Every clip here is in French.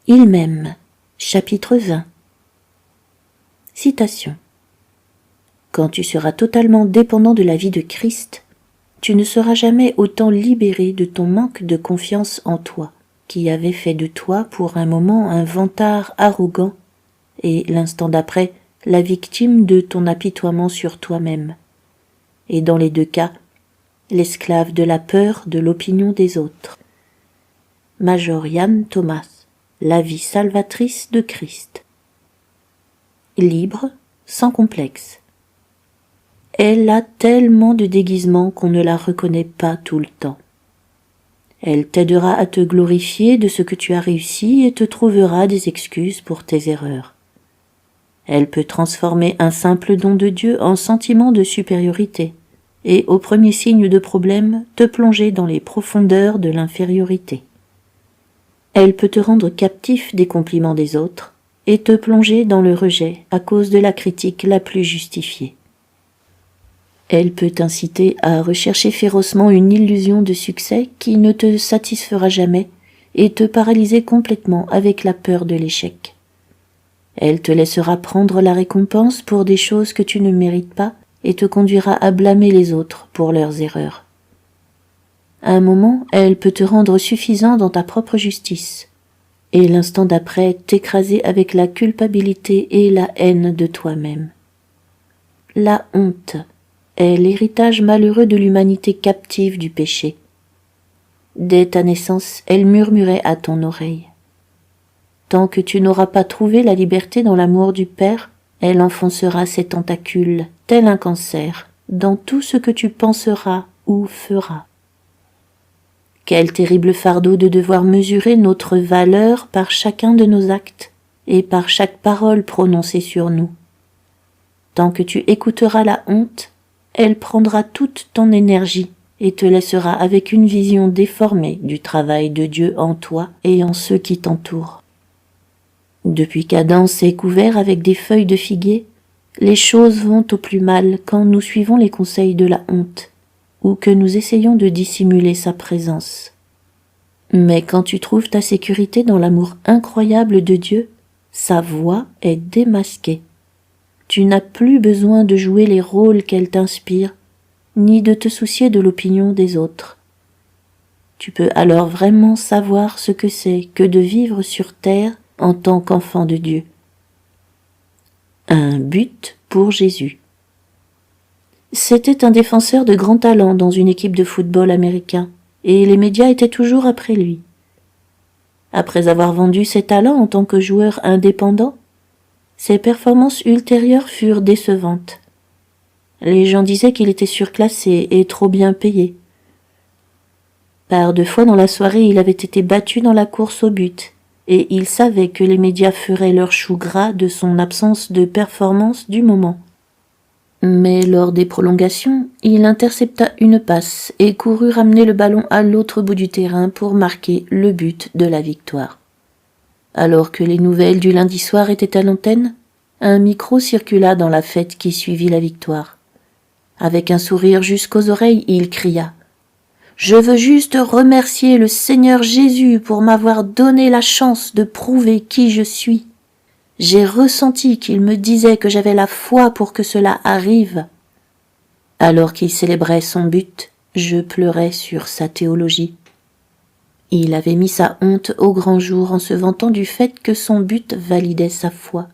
Il m'aime. Chapitre 20. Citation. Quand tu seras totalement dépendant de la vie de Christ, tu ne seras jamais autant libéré de ton manque de confiance en toi, qui avait fait de toi pour un moment un vantard arrogant, et l'instant d'après, la victime de ton apitoiement sur toi-même. Et dans les deux cas, l'esclave de la peur de l'opinion des autres. Major Ian Thomas, La vie salvatrice de Christ. Libre, sans complexe. Elle a tellement de déguisements qu'on ne la reconnaît pas tout le temps. Elle t'aidera à te glorifier de ce que tu as réussi et te trouvera des excuses pour tes erreurs. Elle peut transformer un simple don de Dieu en sentiment de supériorité et, au premier signe de problème, te plonger dans les profondeurs de l'infériorité. Elle peut te rendre captif des compliments des autres et te plonger dans le rejet à cause de la critique la plus justifiée. Elle peut t'inciter à rechercher férocement une illusion de succès qui ne te satisfera jamais et te paralyser complètement avec la peur de l'échec. Elle te laissera prendre la récompense pour des choses que tu ne mérites pas et te conduira à blâmer les autres pour leurs erreurs. À un moment, elle peut te rendre suffisant dans ta propre justice, et l'instant d'après t'écraser avec la culpabilité et la haine de toi-même. La honte est l'héritage malheureux de l'humanité captive du péché. Dès ta naissance, elle murmurait à ton oreille. Tant que tu n'auras pas trouvé la liberté dans l'amour du Père, elle enfoncera ses tentacules, tel un cancer, dans tout ce que tu penseras ou feras. Quel terrible fardeau de devoir mesurer notre valeur par chacun de nos actes et par chaque parole prononcée sur nous. Tant que tu écouteras la honte, elle prendra toute ton énergie et te laissera avec une vision déformée du travail de Dieu en toi et en ceux qui t'entourent. Depuis qu'Adam s'est couvert avec des feuilles de figuier, les choses vont au plus mal quand nous suivons les conseils de la honte, ou que nous essayons de dissimuler sa présence. Mais quand tu trouves ta sécurité dans l'amour incroyable de Dieu, sa voix est démasquée. Tu n'as plus besoin de jouer les rôles qu'elle t'inspire, ni de te soucier de l'opinion des autres. Tu peux alors vraiment savoir ce que c'est que de vivre sur terre en tant qu'enfant de Dieu. Un but pour Jésus. C'était un défenseur de grand talent dans une équipe de football américain, et les médias étaient toujours après lui. Après avoir vendu ses talents en tant que joueur indépendant, ses performances ultérieures furent décevantes. Les gens disaient qu'il était surclassé et trop bien payé. Par 2 fois dans la soirée, il avait été battu dans la course au but, et il savait que les médias feraient leur chou gras de son absence de performance du moment. Mais lors des prolongations, il intercepta une passe et courut ramener le ballon à l'autre bout du terrain pour marquer le but de la victoire. Alors que les nouvelles du lundi soir étaient à l'antenne, un micro circula dans la fête qui suivit la victoire. Avec un sourire jusqu'aux oreilles, il cria « Je veux juste remercier le Seigneur Jésus pour m'avoir donné la chance de prouver qui je suis. J'ai ressenti qu'il me disait que j'avais la foi pour que cela arrive. » Alors qu'il célébrait son but, je pleurais sur sa théologie. Il avait mis sa honte au grand jour en se vantant du fait que son but validait sa foi.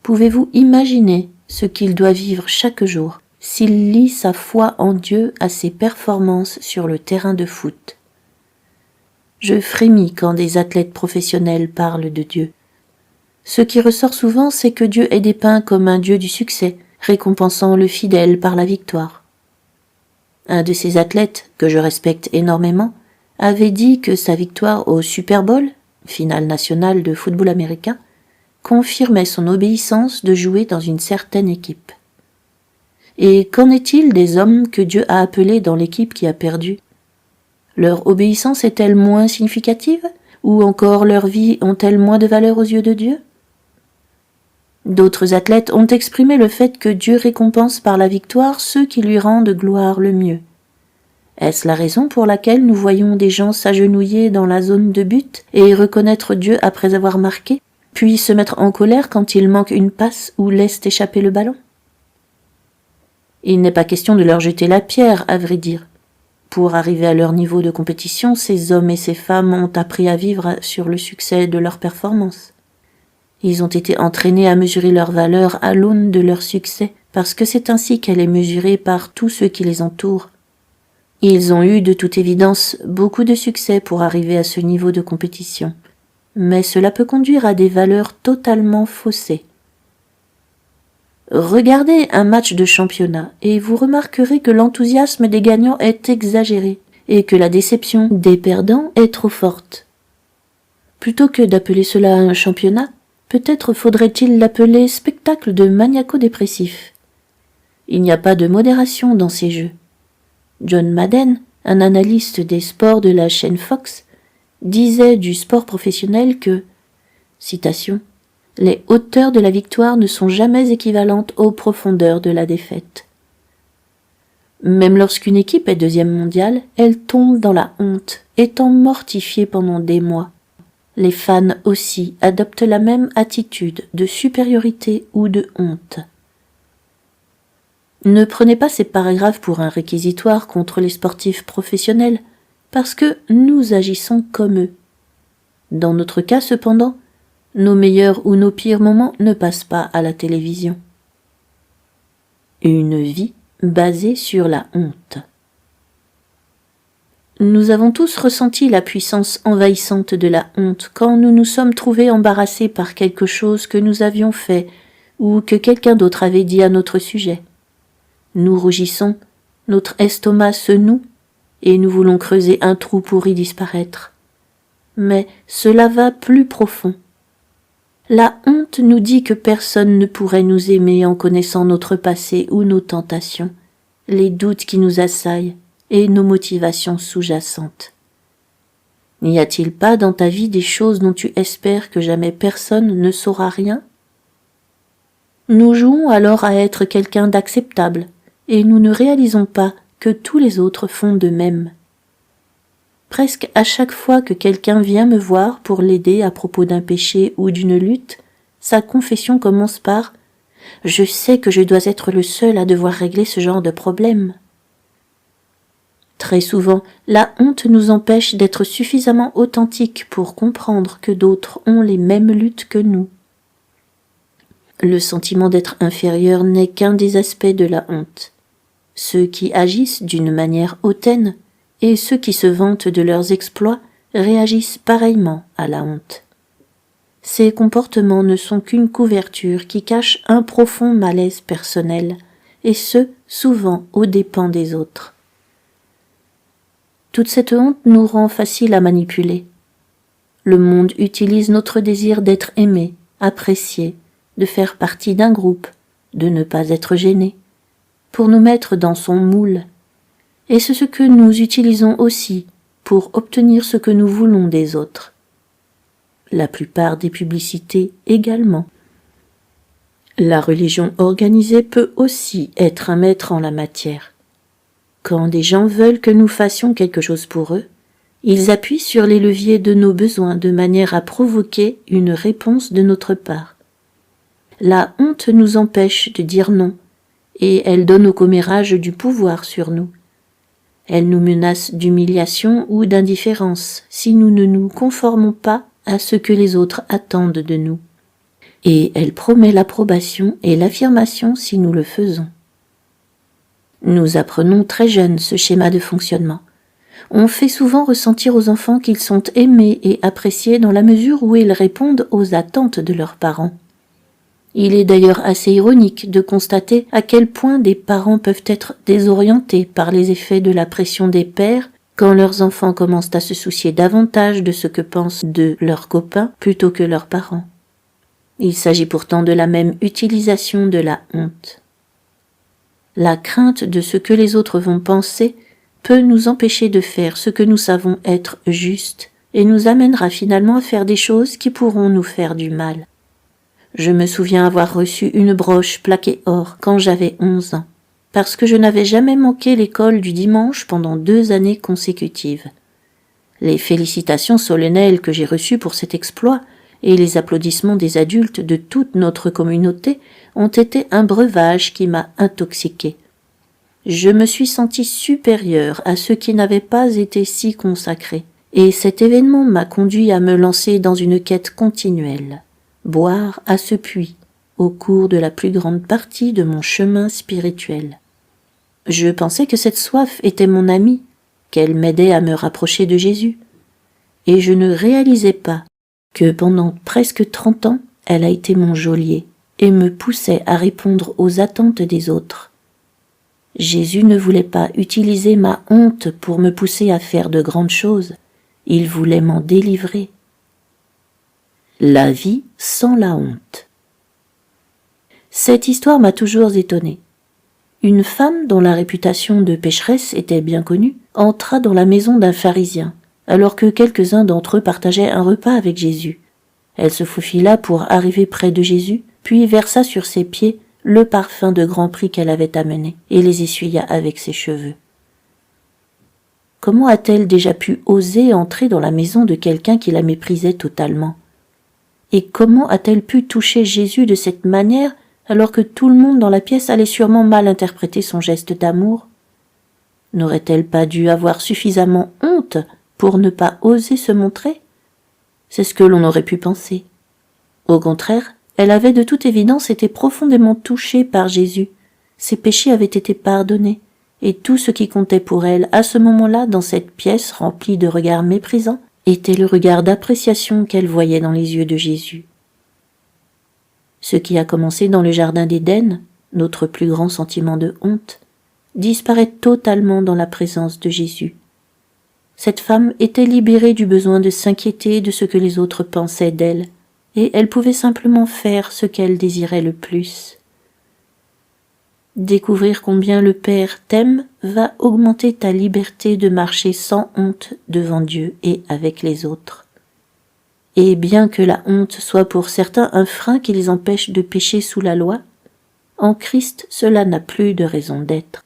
Pouvez-vous imaginer ce qu'il doit vivre chaque jour s'il lie sa foi en Dieu à ses performances sur le terrain de foot? Je frémis quand des athlètes professionnels parlent de Dieu. Ce qui ressort souvent, c'est que Dieu est dépeint comme un Dieu du succès, récompensant le fidèle par la victoire. Un de ces athlètes, que je respecte énormément, avait dit que sa victoire au Super Bowl, finale nationale de football américain, confirmait son obéissance de jouer dans une certaine équipe. Et qu'en est-il des hommes que Dieu a appelés dans l'équipe qui a perdu? Leur obéissance est-elle moins significative, ou encore leurs vies ont-elles moins de valeur aux yeux de Dieu? D'autres athlètes ont exprimé le fait que Dieu récompense par la victoire ceux qui lui rendent gloire le mieux. Est-ce la raison pour laquelle nous voyons des gens s'agenouiller dans la zone de but et reconnaître Dieu après avoir marqué, puis se mettre en colère quand il manque une passe ou laisse échapper le ballon? Il n'est pas question de leur jeter la pierre, à vrai dire. Pour arriver à leur niveau de compétition, ces hommes et ces femmes ont appris à vivre sur le succès de leurs performances. Ils ont été entraînés à mesurer leur valeur à l'aune de leur succès, parce que c'est ainsi qu'elle est mesurée par tous ceux qui les entourent. Ils ont eu de toute évidence beaucoup de succès pour arriver à ce niveau de compétition, mais cela peut conduire à des valeurs totalement faussées. Regardez un match de championnat et vous remarquerez que l'enthousiasme des gagnants est exagéré et que la déception des perdants est trop forte. Plutôt que d'appeler cela un championnat, peut-être faudrait-il l'appeler spectacle de maniaco-dépressif. Il n'y a pas de modération dans ces jeux. John Madden, un analyste des sports de la chaîne Fox, disait du sport professionnel que, citation, « Les hauteurs de la victoire ne sont jamais équivalentes aux profondeurs de la défaite. » Même lorsqu'une équipe est deuxième mondiale, elle tombe dans la honte, étant mortifiée pendant des mois. Les fans aussi adoptent la même attitude de supériorité ou de honte. Ne prenez pas ces paragraphes pour un réquisitoire contre les sportifs professionnels, parce que nous agissons comme eux. Dans notre cas, cependant, nos meilleurs ou nos pires moments ne passent pas à la télévision. Une vie basée sur la honte. Nous avons tous ressenti la puissance envahissante de la honte quand nous nous sommes trouvés embarrassés par quelque chose que nous avions fait ou que quelqu'un d'autre avait dit à notre sujet. Nous rougissons, notre estomac se noue et nous voulons creuser un trou pour y disparaître. Mais cela va plus profond. La honte nous dit que personne ne pourrait nous aimer en connaissant notre passé ou nos tentations, les doutes qui nous assaillent et nos motivations sous-jacentes. N'y a-t-il pas dans ta vie des choses dont tu espères que jamais personne ne saura rien? Nous jouons alors à être quelqu'un d'acceptable, et nous ne réalisons pas que tous les autres font de même. Presque à chaque fois que quelqu'un vient me voir pour l'aider à propos d'un péché ou d'une lutte, sa confession commence par « Je sais que je dois être le seul à devoir régler ce genre de problème. » Très souvent, la honte nous empêche d'être suffisamment authentiques pour comprendre que d'autres ont les mêmes luttes que nous. Le sentiment d'être inférieur n'est qu'un des aspects de la honte. Ceux qui agissent d'une manière hautaine et ceux qui se vantent de leurs exploits réagissent pareillement à la honte. Ces comportements ne sont qu'une couverture qui cache un profond malaise personnel, et ce, souvent aux dépens des autres. Toute cette honte nous rend facile à manipuler. Le monde utilise notre désir d'être aimé, apprécié, de faire partie d'un groupe, de ne pas être gêné, pour nous mettre dans son moule. Et c'est ce que nous utilisons aussi pour obtenir ce que nous voulons des autres. La plupart des publicités également. La religion organisée peut aussi être un maître en la matière. Quand des gens veulent que nous fassions quelque chose pour eux, ils appuient sur les leviers de nos besoins de manière à provoquer une réponse de notre part. La honte nous empêche de dire non, et elle donne au commérage du pouvoir sur nous. Elle nous menace d'humiliation ou d'indifférence si nous ne nous conformons pas à ce que les autres attendent de nous. Et elle promet l'approbation et l'affirmation si nous le faisons. Nous apprenons très jeunes ce schéma de fonctionnement. On fait souvent ressentir aux enfants qu'ils sont aimés et appréciés dans la mesure où ils répondent aux attentes de leurs parents. Il est d'ailleurs assez ironique de constater à quel point des parents peuvent être désorientés par les effets de la pression des pères quand leurs enfants commencent à se soucier davantage de ce que pensent de leurs copains plutôt que leurs parents. Il s'agit pourtant de la même utilisation de la honte. La crainte de ce que les autres vont penser peut nous empêcher de faire ce que nous savons être juste et nous amènera finalement à faire des choses qui pourront nous faire du mal. Je me souviens avoir reçu une broche plaquée or quand j'avais 11 ans, parce que je n'avais jamais manqué l'école du dimanche pendant 2 années consécutives. Les félicitations solennelles que j'ai reçues pour cet exploit et les applaudissements des adultes de toute notre communauté ont été un breuvage qui m'a intoxiqué. Je me suis senti supérieure à ceux qui n'avaient pas été si consacrés, et cet événement m'a conduit à me lancer dans une quête continuelle, boire à ce puits, au cours de la plus grande partie de mon chemin spirituel. Je pensais que cette soif était mon amie, qu'elle m'aidait à me rapprocher de Jésus, et je ne réalisais pas que pendant presque 30 ans, elle a été mon geôlier et me poussait à répondre aux attentes des autres. Jésus ne voulait pas utiliser ma honte pour me pousser à faire de grandes choses, il voulait m'en délivrer. La vie sans la honte. Cette histoire m'a toujours étonnée. Une femme dont la réputation de pécheresse était bien connue entra dans la maison d'un pharisien, alors que quelques-uns d'entre eux partageaient un repas avec Jésus. Elle se faufila pour arriver près de Jésus, puis versa sur ses pieds le parfum de grand prix qu'elle avait amené, et les essuya avec ses cheveux. Comment a-t-elle déjà pu oser entrer dans la maison de quelqu'un qui la méprisait totalement? Et comment a-t-elle pu toucher Jésus de cette manière alors que tout le monde dans la pièce allait sûrement mal interpréter son geste d'amour? N'aurait-elle pas dû avoir suffisamment honte pour ne pas oser se montrer? C'est ce que l'on aurait pu penser. Au contraire, elle avait de toute évidence été profondément touchée par Jésus. Ses péchés avaient été pardonnés, et tout ce qui comptait pour elle à ce moment-là dans cette pièce remplie de regards méprisants était le regard d'appréciation qu'elle voyait dans les yeux de Jésus. Ce qui a commencé dans le jardin d'Éden, notre plus grand sentiment de honte, disparaît totalement dans la présence de Jésus. Cette femme était libérée du besoin de s'inquiéter de ce que les autres pensaient d'elle, et elle pouvait simplement faire ce qu'elle désirait le plus. Découvrir combien le Père t'aime va augmenter ta liberté de marcher sans honte devant Dieu et avec les autres. Et bien que la honte soit pour certains un frein qui les empêche de pécher sous la loi, en Christ cela n'a plus de raison d'être.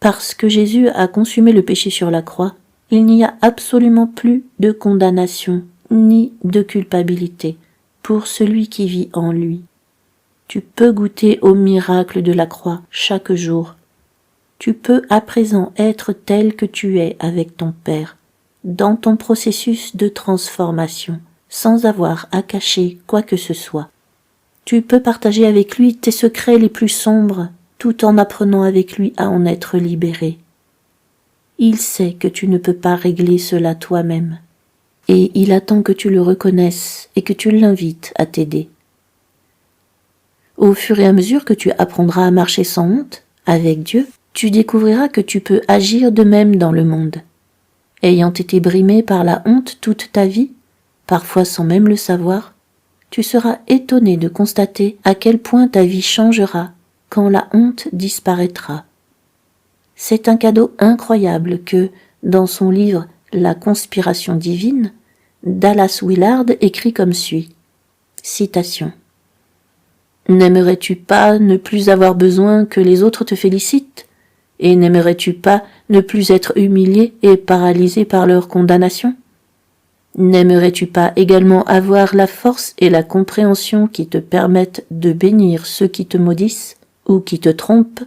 Parce que Jésus a consumé le péché sur la croix, il n'y a absolument plus de condamnation ni de culpabilité pour celui qui vit en lui. Tu peux goûter au miracle de la croix chaque jour. Tu peux à présent être tel que tu es avec ton Père, dans ton processus de transformation, sans avoir à cacher quoi que ce soit. Tu peux partager avec lui tes secrets les plus sombres, tout en apprenant avec lui à en être libéré. Il sait que tu ne peux pas régler cela toi-même, et il attend que tu le reconnaisses et que tu l'invites à t'aider. Au fur et à mesure que tu apprendras à marcher sans honte, avec Dieu, tu découvriras que tu peux agir de même dans le monde. Ayant été brimé par la honte toute ta vie, parfois sans même le savoir, tu seras étonné de constater à quel point ta vie changera quand la honte disparaîtra. C'est un cadeau incroyable que, dans son livre « La conspiration divine », Dallas Willard écrit comme suit. Citation. « N'aimerais-tu pas ne plus avoir besoin que les autres te félicitent? Et n'aimerais-tu pas ne plus être humilié et paralysé par leur condamnation? N'aimerais-tu pas également avoir la force et la compréhension qui te permettent de bénir ceux qui te maudissent ou qui te trompent,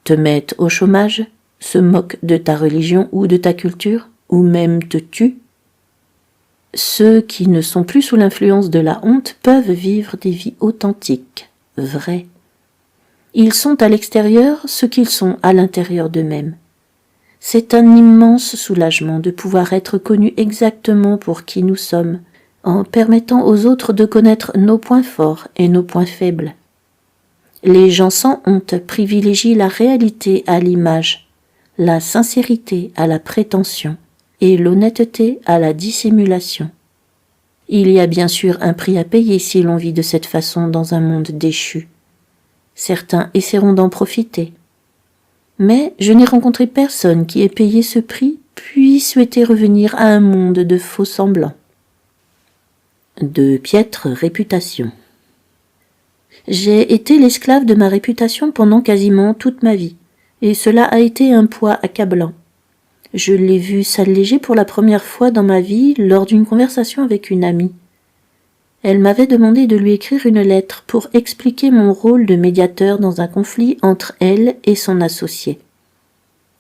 te mettent au chômage, se moquent de ta religion ou de ta culture, ou même te tuent? Ceux qui ne sont plus sous l'influence de la honte peuvent vivre des vies authentiques, vraies. Ils sont à l'extérieur ce qu'ils sont à l'intérieur d'eux-mêmes. C'est un immense soulagement de pouvoir être connus exactement pour qui nous sommes, en permettant aux autres de connaître nos points forts et nos points faibles. Les gens sans honte privilégient la réalité à l'image, la sincérité à la prétention et l'honnêteté à la dissimulation. Il y a bien sûr un prix à payer si l'on vit de cette façon dans un monde déchu. Certains essaieront d'en profiter. Mais je n'ai rencontré personne qui ait payé ce prix puis souhaité revenir à un monde de faux semblants. De piètre réputation. J'ai été l'esclave de ma réputation pendant quasiment toute ma vie, et cela a été un poids accablant. Je l'ai vu s'alléger pour la première fois dans ma vie lors d'une conversation avec une amie. Elle m'avait demandé de lui écrire une lettre pour expliquer mon rôle de médiateur dans un conflit entre elle et son associé.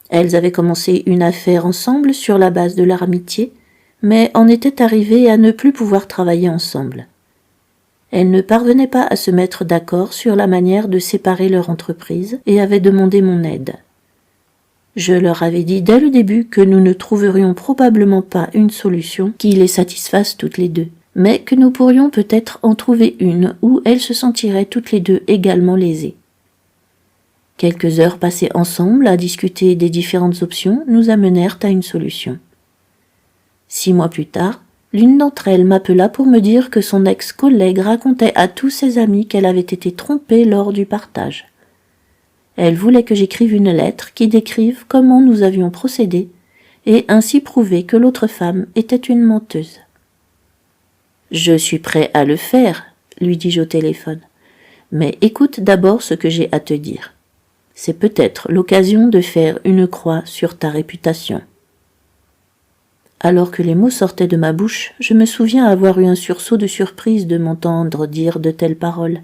Elles avaient commencé une affaire ensemble sur la base de leur amitié, mais en étaient arrivées à ne plus pouvoir travailler ensemble. Elles ne parvenaient pas à se mettre d'accord sur la manière de séparer leur entreprise et avaient demandé mon aide. Je leur avais dit dès le début que nous ne trouverions probablement pas une solution qui les satisfasse toutes les deux, mais que nous pourrions peut-être en trouver une où elles se sentiraient toutes les deux également lésées. Quelques heures passées ensemble à discuter des différentes options nous amenèrent à une solution. 6 mois plus tard, l'une d'entre elles m'appela pour me dire que son ex-collègue racontait à tous ses amis qu'elle avait été trompée lors du partage. Elle voulait que j'écrive une lettre qui décrive comment nous avions procédé et ainsi prouver que l'autre femme était une menteuse. « Je suis prêt à le faire, » lui dis-je au téléphone, « mais écoute d'abord ce que j'ai à te dire. C'est peut-être l'occasion de faire une croix sur ta réputation. » Alors que les mots sortaient de ma bouche, je me souviens avoir eu un sursaut de surprise de m'entendre dire de telles paroles.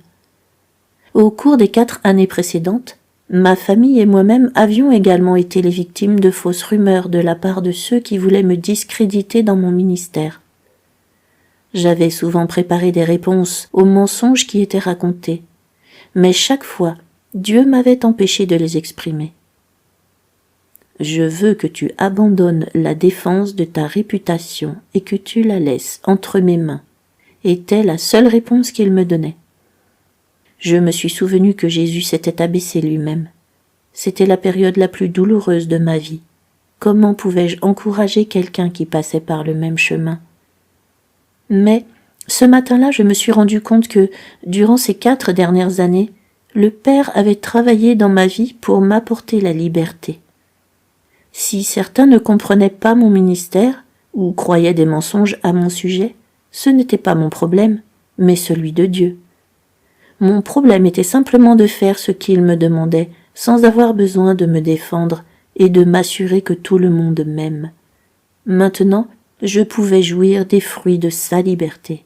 Au cours des 4 années précédentes, ma famille et moi-même avions également été les victimes de fausses rumeurs de la part de ceux qui voulaient me discréditer dans mon ministère. J'avais souvent préparé des réponses aux mensonges qui étaient racontés, mais chaque fois, Dieu m'avait empêché de les exprimer. Je veux que tu abandonnes la défense de ta réputation et que tu la laisses entre mes mains, était la seule réponse qu'il me donnait. Je me suis souvenu que Jésus s'était abaissé lui-même. C'était la période la plus douloureuse de ma vie. Comment pouvais-je encourager quelqu'un qui passait par le même chemin? Mais, ce matin-là, je me suis rendu compte que, durant ces 4 dernières années, le Père avait travaillé dans ma vie pour m'apporter la liberté. Si certains ne comprenaient pas mon ministère ou croyaient des mensonges à mon sujet, ce n'était pas mon problème, mais celui de Dieu. Mon problème était simplement de faire ce qu'il me demandait, sans avoir besoin de me défendre et de m'assurer que tout le monde m'aime. Maintenant, je pouvais jouir des fruits de sa liberté.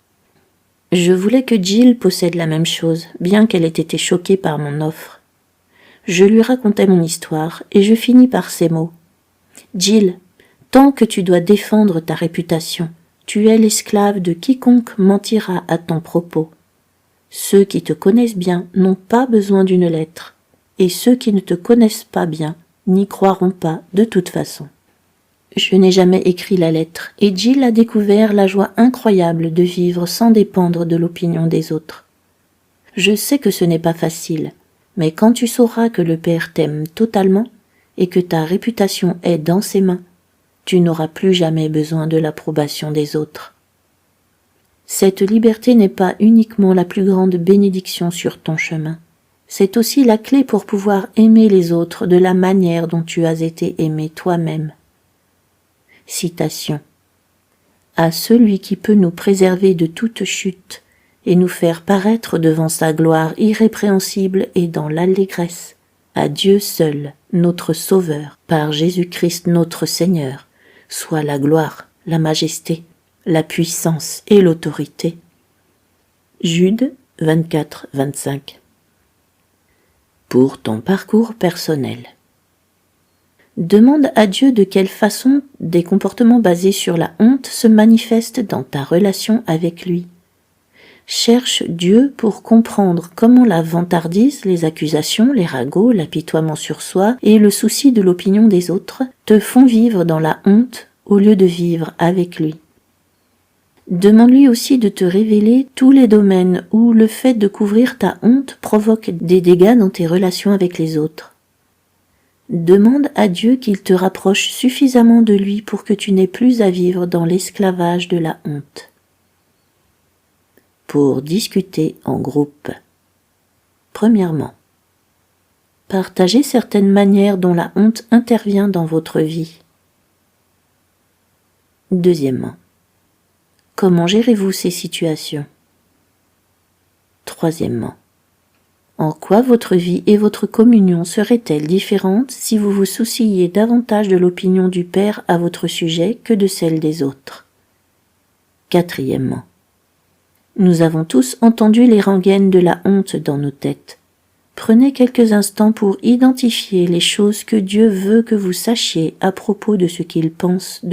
Je voulais que Jill possède la même chose, bien qu'elle ait été choquée par mon offre. Je lui racontais mon histoire et je finis par ces mots. « Jill, tant que tu dois défendre ta réputation, tu es l'esclave de quiconque mentira à ton propos. Ceux qui te connaissent bien n'ont pas besoin d'une lettre, et ceux qui ne te connaissent pas bien n'y croiront pas de toute façon. » Je n'ai jamais écrit la lettre, et Jill a découvert la joie incroyable de vivre sans dépendre de l'opinion des autres. Je sais que ce n'est pas facile, mais quand tu sauras que le Père t'aime totalement, et que ta réputation est dans ses mains, tu n'auras plus jamais besoin de l'approbation des autres. Cette liberté n'est pas uniquement la plus grande bénédiction sur ton chemin, c'est aussi la clé pour pouvoir aimer les autres de la manière dont tu as été aimé toi-même. Citation. À celui qui peut nous préserver de toute chute et nous faire paraître devant sa gloire irrépréhensible et dans l'allégresse, à Dieu seul, notre Sauveur, par Jésus-Christ notre Seigneur, soit la gloire, la majesté, la puissance et l'autorité. Jude 24-25. Pour ton parcours personnel. Demande à Dieu de quelle façon des comportements basés sur la honte se manifestent dans ta relation avec lui. Cherche Dieu pour comprendre comment la vantardise, les accusations, les ragots, l'apitoiement sur soi et le souci de l'opinion des autres te font vivre dans la honte au lieu de vivre avec lui. Demande-lui aussi de te révéler tous les domaines où le fait de couvrir ta honte provoque des dégâts dans tes relations avec les autres. Demande à Dieu qu'il te rapproche suffisamment de lui pour que tu n'aies plus à vivre dans l'esclavage de la honte. Pour discuter en groupe. Premièrement, partagez certaines manières dont la honte intervient dans votre vie. Deuxièmement, comment gérez-vous ces situations? Troisièmement, En quoi votre vie et votre communion seraient-elles différentes si vous vous souciiez davantage de l'opinion du Père à votre sujet que de celle des autres? Quatrièmement, nous avons tous entendu les rengaines de la honte dans nos têtes. Prenez quelques instants pour identifier les choses que Dieu veut que vous sachiez à propos de ce qu'il pense de